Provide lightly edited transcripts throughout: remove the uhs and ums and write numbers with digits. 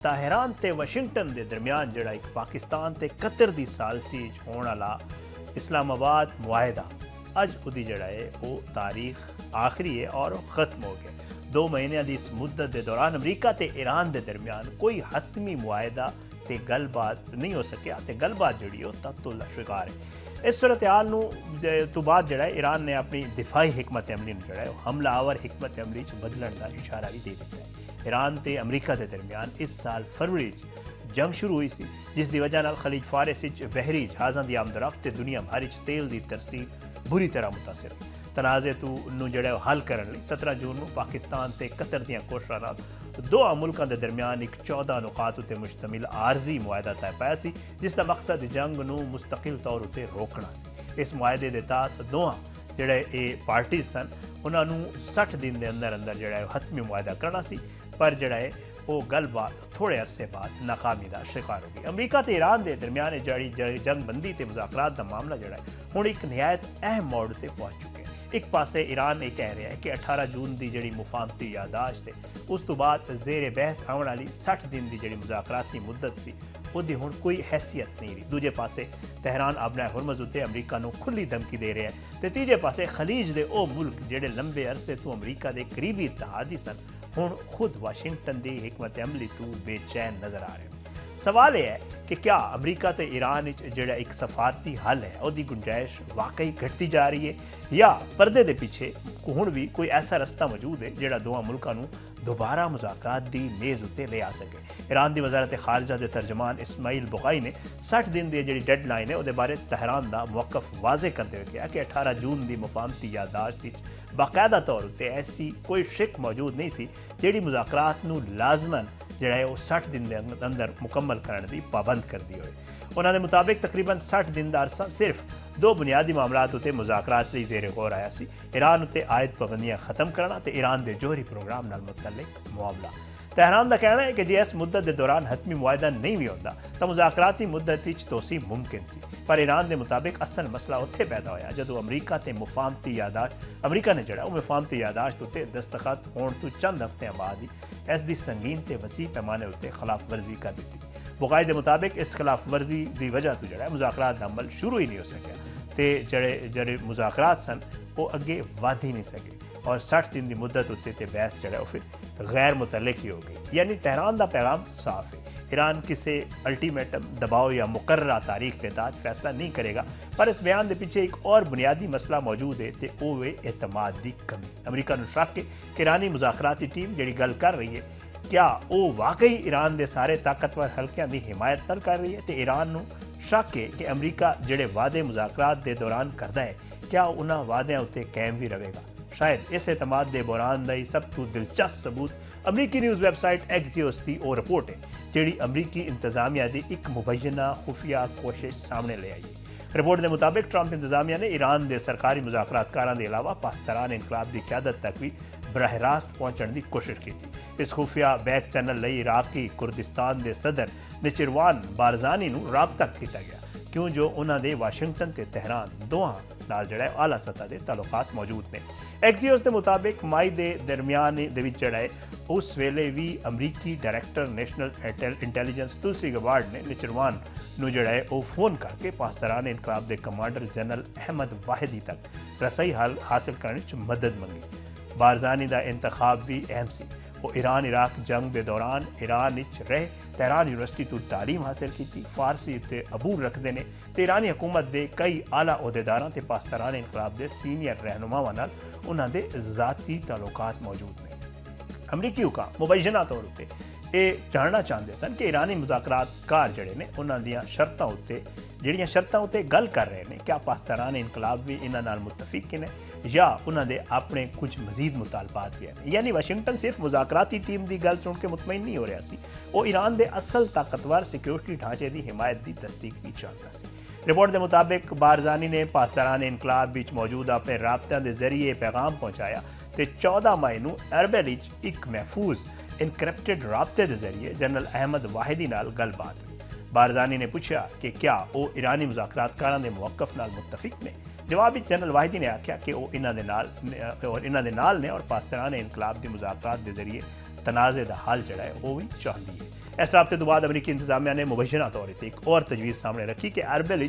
ताहिरान ते वाशिंगटन के दरमियान जोड़ा एक पाकिस्तान ते कतर की सालसी होने वाला इस्लामाबाद मुआहदा अज उदी जड़ा है वो तारीख आखिरी है और ख़त्म हो गया। 2 महीनों की इस मुद्दत के दौरान अमरीका ते ईरान के दरमियान कोई हतमी मुआहदा ते गलबात नहीं हो सकिया ते गलबात जी तत्तुल शिकार है। इस सूरत हाल तो बाद जड़ा ईरान ने अपनी दिफाई हिकमत अमली जड़ा है हमलावर हिकमत अमली बदलने का इशारा भी दे दिता है। ईरान ते अमरीका के दरमियान इस साल फरवरी जंग शुरू हुई सी जिस दी वजह खलीज फारिस बहरी जहाज़ों की आमदरफ्त ते दुनिया भर तेल की तरसील बुरी तरह मुतासर हुई। तनाज़े जो हल करने 17 जून को पाकिस्तान ते कतर दी कोशिशों दो मुल्कों के दरमियान एक 14 नुकात उत्ते मुश्तमिल आरजी मुआहदा तय पाया सी जिसका मकसद जंग नूं मुस्तकिल तौर उत्ते रोकना सी। इस मुआहदे के तहत दोवां जिहड़े ये पार्टीज सन उन्होंने 60 दिन के अंदर अंदर जो हतमी मुआहदा करना सी पर जड़ा है वो गलबात थोड़े अरसे बाद नाकामी का शिकार हो गई। अमरीका तो ईरान के दरमियान जड़ी जंगबंदी के मुज़ाकरात का मामला जड़ा है हुण एक नहायत अहम मोड़ पर पहुँच चुके हैं। एक पासे ईरान ये कह रहा है कि 18 जून की जी मुफाहमती यादाश्त है उस तो बाद जेर बहस आने वाली 60 दिन की जी मुज़ाकराती मुद्दत सी उसकी हुण कोई हैसियत नहीं रही। दूजे पासे तहरान अपना हुरमज़ उत्ते अमरीका को खुली धमकी दे रहा है तो तीजे पासे खलीज के वो मुल्क जेडे लंबे अरसे तो अमरीका के करीबी इत्तेहादी सन हुण खुद वाशिंगटन की हिकमत अमली तो बेचैन नज़र आ रहे हैं। सवाल यह है कि क्या अमरीका तो ईरान जोड़ा एक सफारती हल है उसकी गुंजाइश वाकई घटती जा रही है या परदे के पीछे हुण भी कोई ऐसा रस्ता मौजूद है जोड़ा दोवां मुल्कों को दोबारा मुज़ाकरात की मेज़ उत्ते ले आ सके। ईरान की वजारत खारजा के तर्जमान इस्माइल बुकाई ने 60 दिन की जी डेडलाइन है वो बारे तहरान का मौकफ वाजे करते हुए कहा कि 18 जून की मुफाहमती यादाश्त बाकायदा तौर पर ऐसी कोई शिक मौजूद नहीं सी जिहड़ी मुज़ाकरात नूं लाजमन जिहड़ा है वो 60 दिन के अंदर मुकम्मल करने की पाबंद कर दी होए। उन्होंने मुताबिक तकरीबन 60 दिन का अरसा सिर्फ 2 बुनियादी मामलात उत्ते मुज़ाकरात लई ज़ेरे गौर आया सी। ईरान उत्ते आयद पाबंदियां खत्म करना ते ईरान के जोहरी प्रोग्राम नाल मुतल्लिक मामला। तहरान का कहना है कि जे इस मुद्दत के दौरान हतमी मुआहदा नहीं भी होता तो मुज़ाकराती मुद्दत तोसी मुमकिन सी पर ईरान के मुताबिक असल मसला उत्थे पैदा होया जदों अमरीका ते मुफाहमती यादाश्त अमरीका ने जड़ा मुफाहमती यादाश्त उत्ते दस्तखत होने तो चंद हफ्ते बाद ही इसकी संगीन ते वसी पैमाने उत्ते खिलाफ वर्जी कर दी। बुकाई के मुताबिक इस खिलाफ वर्जी की वजह तो जड़ा मुज़ाकरात का अमल शुरू ही नहीं हो सकिया तो जड़े मुज़ाकरात सन वो अगे वध ही नहीं सके और 60 दिन की मुद्दत उत्ते ते बहस जड़ा फिर गैर मुतल्लिक ही हो गई। यानी तहरान का पैगाम साफ है ईरान किसी अल्टीमेटम दबाव या मुकर्ररा तारीख के तहत फैसला नहीं करेगा पर इस बयान के पीछे एक और बुनियादी मसला मौजूद है तो वो एतमाद की कमी। अमरीका को शक है कि ईरानी मुज़ाकराती टीम जी गल कर रही है क्या वो वाकई ईरान के सारे ताकतवर हल्कों की हिमायत न कर रही है तो ईरान को शक है कि अमरीका जोड़े वादे मुज़ाकरात के दौरान करता है क्या उन्होंने वादियां उत्ते कायम भी रहेगा। शायद इस एतमाद के बुरान का सब तो दिलचस्प सबूत अमरीकी न्यूज़ वैबसाइट एक्सियोस की वो रिपोर्ट है जी अमरीकी इंतजामिया की एक मुबैना खुफिया कोशिश सामने ले आई है। रिपोर्ट के मुताबिक ट्रंप इंतजामिया ने ईरान के सरकारी मुज़ाकरातकारों के अलावा पाकिस्तान इनकलाब की क्यादत तक भी बरह रास्त पहुँचने की कोशिश की थी। इस खुफिया बैक चैनल लई इराकी कुर्दिस्तान के सदर निचिरवान बारजानी राबता किया गया क्यों जो उन्होंने वाशिंगटन ते तहरान दोवां नाल जड़ा आला सतह के ताल्लुकात मौजूद ने। एक्सियोस के मुताबिक मई के दरमियान जड़ा उस वेले भी अमरीकी डायरैक्टर नेशनल इंटैलीजेंस तुलसी गबार्ड ने निचरवान जड़ा वो फोन करके पाकिस्तान इनकलाब के कमांडर जनरल अहमद वाहिदी तक रसाई हासिल करने मदद मंगी। बारजानी का इंतखाब भी अहम सी वो ईरान इराक जंग के दौरान ईरान रह तहरान यूनिवर्सिटी तो तालीम हासिल की फारसी उत्ते अबूर रखते हैं तो ईरानी हुकूमत के कई आला अहदेदारों ते पाकिस्तान इनकलाब के सीनियर रहनुमावां नाल उन्हां दे ज़ाती ताल्लुकात मौजूद ने। अमरीकी हुकाम मुबैना तौर पर यह जानना चाहते सन कि ईरानी मुज़ाकरातकार जड़े ने उन्हां दियां शर्तां उत्ते जिहड़ियां शर्तां उत्ते गल कर रहे हैं क्या पाकिस्तान इनकलाब भी इन्हां नाल मुतफिक ने या उन्होंने अपने कुछ मजीद मुतालबात भी हैं। यानी वाशिंगटन सिर्फ मुज़ाकराती टीम की गल सुन के मुतमईन नहीं हो रहा सी वो ईरान के असल ताकतवर सिक्योरिटी ढांचे की हिमायत की तस्दीक भी चाहता सी। रिपोर्ट के मुताबिक बारजानी ने पाकिस्तान इनकलाब बीच मौजूद अपने राबतों के जरिए पैगाम पहुँचाया तो 14 मई को अरबल एक महफूज इनक्रप्टेड राबते के जरिए जनरल अहमद वाहिदी नाल गलबात हुई। बारजानी ने पूछा कि क्या वो ईरानी मुज़ाकरातकारों के मौकफ नाल मुतफिक ने। जवाब जनरल वाहिदी ने आख्या कि वो इन्हों ने और पाकिस्तान इनकलाब के मुज़ाकरात के जरिए तनाज़े दा हल जिहड़ा है वो भी चाहती है। इस राबते तो बाद अमरीकी इंतजामिया ने मुबैना तौर पर एक और तजवीज़ सामने रखी कि अरबिल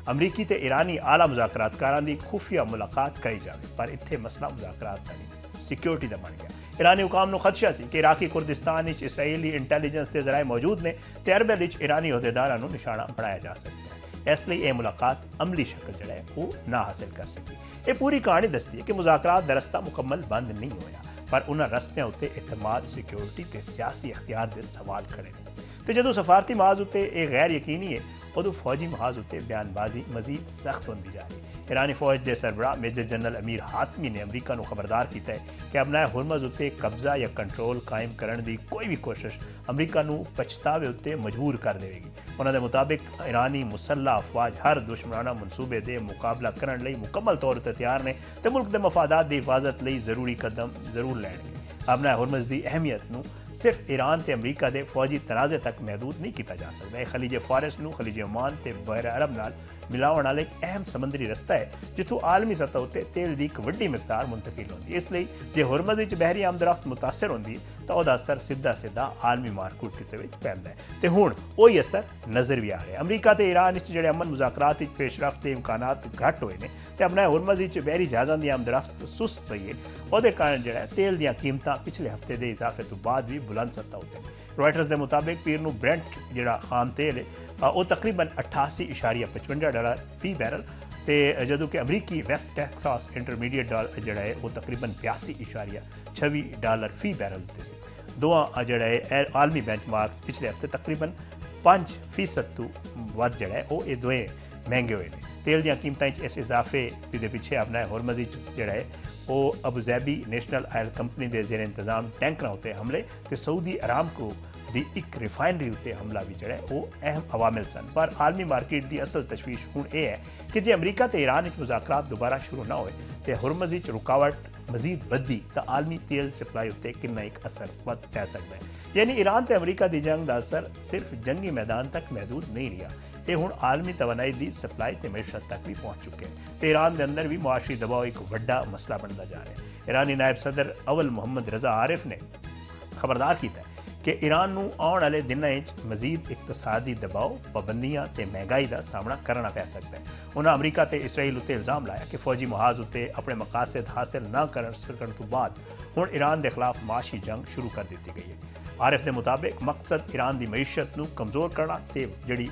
अमरीकी ते ईरानी आला मुज़ाकरातकारां दी खुफिया मुलाकात करी जाए, पर इत्थे मसला मुज़ाकरात का नहीं सिक्योरिटी का बन गया। ईरानी हुकाम को खदशा सी कि इराकी कुर्दिस्तान इसराइली इंटैलीजेंस के जराए मौजूद ने ते अरबिल ईरानी अहदेदारां नूं निशाना बनाया जा सकता है। इसलिए यह मुलाकात अमली शक्ल जड़ा है वो ना हासिल कर सकी। ये पूरी कहानी दसती है कि मुज़ाकरात दा रस्ता मुकम्मल बंद नहीं होया, पर उन्होंने रस्तियां उत्ते एतमाद, सिक्योरिटी ते सियासी अख्तियार दे सवाल खड़े ने। तो जदों सफारती महाज उत्ते यह गैर यकीनी है, उदों फौजी महाज उत्ते बयानबाजी मजीद सख्त होती जा रही है। ईरानी फौज के सरबराह मेजर जनरल अमीर हातमी ने अमरीका को खबरदार किया है कि अपना हुरमज उत्ते कब्जा या कंट्रोल कायम करने की कोई भी कोशिश अमरीका को पछतावे उत्ते मजबूर कर देगी। उन्होंने मुताबिक ईरानी मुसल्ला अफवाज हर दुश्मनाना मनसूबे के मुकाबला करने लई मुकम्मल तौर पर तैयार ने ते मुल्क के मफादात की हिफाजत लई जरूरी कदम जरूर लैणगे। अपना हुरमज की अहमियत नूं सिर्फ ईरान ते अमरीका के फौजी तनाज़े तक महदूद नहीं किया जा सकता। खलीज फारिस नूं खलीज ओमान ते बहर अरब नाल मिलावन वाला एक अहम समुद्री रस्ता है जिथों आलमी सतह उत्ते तेल की एक वड्डी मिकदार मुंतकिल होती है। इसलिए जे हुरमज विच बहरी आमदरफ्त मुतासर होती है तो वह असर सीधा सीधा आलमी मार्केट विच पैंदा है। तो हुण वही असर नज़र भी आ रहा है। अमरीका ते ईरान जिहड़े अमन मुज़ाकरात पेशरफ्त के इम्कानात घट होए ने ते अपना हुरमज विच बहरी जहाज़ां की आमदरफ्त सुस्त पई है। ਉਹਦੇ कारण ਜਿਹੜਾ तेल ਦੀਆਂ ਕੀਮਤਾਂ पिछले हफ्ते के इजाफे तो बाद भी बुलंद सतह उत्ते रॉयटर्स के मुताबिक पीर नूं ब्रेंट ਜਿਹੜਾ खाम तेल है वो तकरीबन $88.55 फी बैरल तो जदों कि अमरीकी वेस्ट टैक्सास इंटरमीडिएट जोड़ा है वो तकरीबन $82.26 फी बैरल उत्ते सी। दोवां जोड़ा है आलमी बेंचमार्क पिछले हफ्ते तकरीबन 5% तो वध जोड़ा है वो ये दोवें महंगे हुए हैं। तेल दी कीमतें इस इजाफे के पिछे अपना हुरमज जोड़ा है वो अबूज़ैबी नेशनल आयल कंपनी के जेर इंतजाम टैंकरां उत्ते हमले तो सऊदी अरामको की एक रिफाइनरी उत्ते हमला भी जोड़ा है वो अहम अवामिल सन। पर आलमी मार्केट की असल तशवीश हुण ये है कि जे अमरीका तो ईरान मुज़ाकरात दोबारा शुरू ना होए तो हुरमज रुकावट मजीद वधी तो आलमी तेल सप्लाई उत्ते कितना एक असर पै सकता है। यानी ईरान तो अमरीका की जंग का असर सिर्फ जंगी मैदान तक महदूद नहीं रहा, ये हुण आलमी तवानाई की सप्लाई ते मैशत तक भी पहुँच चुके हैं। तो ईरान के अंदर भी मुआशी दबाव एक वड्डा मसला बनता जा रहा है। ईरानी नायब सदर अवल मोहम्मद रजा आरिफ ने खबरदार किया कि ईरान नूं आउण वाले दिनां विच मजीद इकतसादी दबाव, पाबंदियां ते महंगाई का सामना करना पै सकता है। उन्होंने अमरीका ते इसराइल उत्ते इल्ज़ाम लाया कि फौजी महाज उत्ते अपने मकासद हासिल न कर सकण तो बाद हुण ईरान के खिलाफ माशी जंग शुरू कर दी गई है। आरिफ के मुताबिक मकसद ईरान की मीशत नूं कमज़ोर करना ते जिहड़ी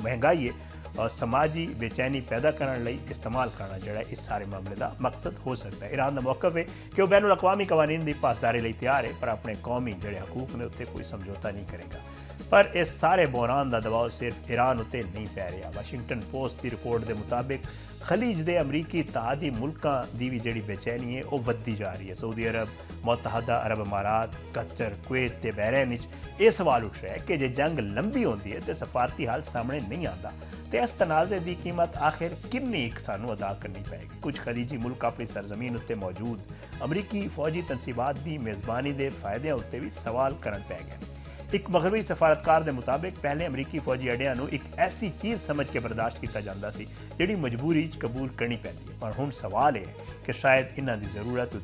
महंगाई है और समाजी बेचैनी पैदा करने लई इस्तेमाल करना जोड़ा इस सारे मामले का मकसद हो सकता है। ईरान का मौकफ है कि वह बैनुल अक़वामी कवानीन की पासदारी लई तैयार है, पर अपने कौमी जोड़े हकूक ने उत्ते कोई समझौता नहीं करेगा। पर इस सारे बहरान का दबाव सिर्फ ईरान उत्ते नहीं पै रहा। वाशिंगटन पोस्ट की रिपोर्ट के मुताबिक खलीज के अमरीकी तादी मुल्कों की भी जी बेचैनी है वो वधदी जा रही है। सऊदी अरब, मुत्तहदा अरब अमारात, कतर, कुवैत ते बहरैन ये सवाल उठ रहा है कि जे जंग लंबी होती है तो सफारती हाल सामने नहीं आता तो इस तनाज़े की कीमत आखिर किन्नी सानू अदा करनी पएगी। कुछ खलीजी मुल्क अपनी सरजमीन उत्ते मौजूद अमरीकी फौजी तनसीबात की मेज़बानी के फायदे उत्ते भी सवाल करन पै गए। एक मगरबी सफारतकार के मुताबिक पहले अमरीकी फौजी अड्डियां नूं एक ऐसी चीज़ समझ के बर्दाश्त किया जाता सी जिहड़ी मजबूरी कबूल करनी पैंदी है। पर हुण सवाल है कि शायद इन्हां दी ज़रूरत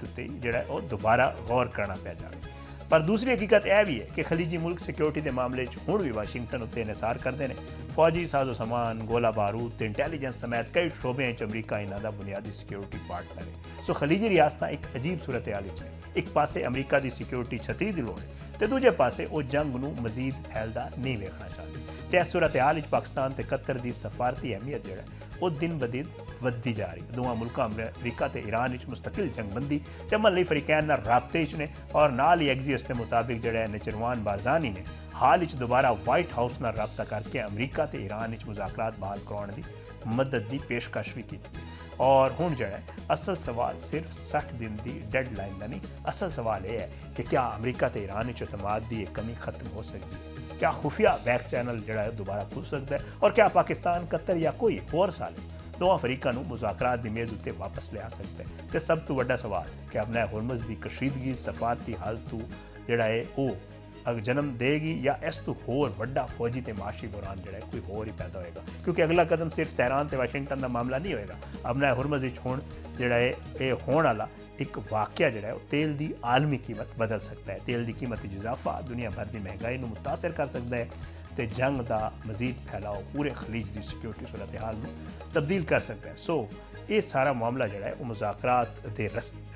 उत्ते जिहड़ा वो दोबारा गौर करना पै जाए। पर दूसरी हकीकत यह भी है कि खलीजी मुल्क सिक्योरिटी के मामले हुण भी वाशिंगटन उत्ते इनसार करते हैं। फौजी साजो समान, गोला बारूद ते इंटैलीजेंस समेत कई शोबे अमरीका इन्हां दा बुनियादी सिक्योरिटी पार्टनर है। सो खलीजी रियासतां एक अजीब सूरत हाल है। एक पासे अमरीका की सिक्योरिटी छतरी की लोड़ है तो दूजे पासे वो जंग नूं मजीद फैलदा नहीं वेखना चाहते। तो इस सूरत हाल पाकिस्तान ते कतर की सफारती अहमियत जो है वो दिन ब दिन वधदी जा रही। दोवां मुल्कां अमरीका ते ईरान मुस्तकिल जंगबंदी ते अमन लई फरीकैन नाल राबते ने और नाल ही एग्जियस के मुताबिक जोड़ा नचरवान बारजानी ने हाल दोबारा वाइट हाउस नाल राबता करके अमरीका ते ईरान मुज़ाकरात बहाल करवाने की मदद की पेशकश भी की। और हुण जो है असल सवाल सिर्फ 60 दिन की डेडलाइन का नहीं, असल सवाल यह है कि क्या अमरीका ते ईरान एतमाद की एक कमी खत्म हो सकती है, क्या खुफिया बैक चैनल जोड़ा है दोबारा खुल सकता है और क्या पाकिस्तान, कतर या कोई होर साले दोवां फरीकां नूं मुज़ाकरात की मेज़ उत्ते वापस लिया सकता है। तो सब तो वड्डा सवाल कि अपना हुरमज की कशीदगी सफारती हालतू जोड़ा है वो जन्म देगी या इस तो होर वड्डा फौजी ते माशी बहरान जोड़ा है कोई होर ही पैदा होएगा। क्योंकि अगला कदम सिर्फ तेहरान ते वाशिंगटन का मामला नहीं होएगा। अपना हुरमज हुण जोड़ा है ये होने वाला ਇੱਕ ਵਾਕਿਆ ਜਿਹੜਾ ਹੈ ਉਹ ਤੇਲ ਦੀ ਆਲਮੀ ਕੀਮਤ ਬਦਲ ਸਕਦਾ ਹੈ। ਤੇਲ ਦੀ ਕੀਮਤ ਵਿੱਚ ਇਜ਼ਾਫਾ ਦੁਨੀਆ ਭਰ ਦੀ ਮਹਿੰਗਾਈ ਨੂੰ ਮੁਤਾਸਰ ਕਰ ਸਕਦਾ ਹੈ ਤੇ ਜੰਗ ਦਾ ਮਜ਼ੀਦ ਫੈਲਾਓ ਪੂਰੇ ਖਲੀਜ ਦੀ ਸਿਕਿਉਰਿਟੀ ਸੂਰਤ ਹਾਲ ਨੂੰ ਤਬਦੀਲ ਕਰ ਸਕਦਾ ਹੈ। ਸੋ ਇਹ ਸਾਰਾ ਮਾਮਲਾ ਜਿਹੜਾ ਹੈ ਉਹ ਮੁਜ਼ਾਕਰਾਤ ਦੇ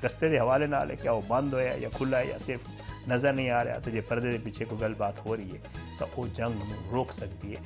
ਰਸਤੇ ਦੇ ਹਵਾਲੇ ਨਾਲ ਹੈ। क्या वो बंद होया या खुला है या सिर्फ नज़र नहीं आ रहा। तो जो परदे के पीछे कोई गलबात हो रही है तो वो जंग में रोक सकती है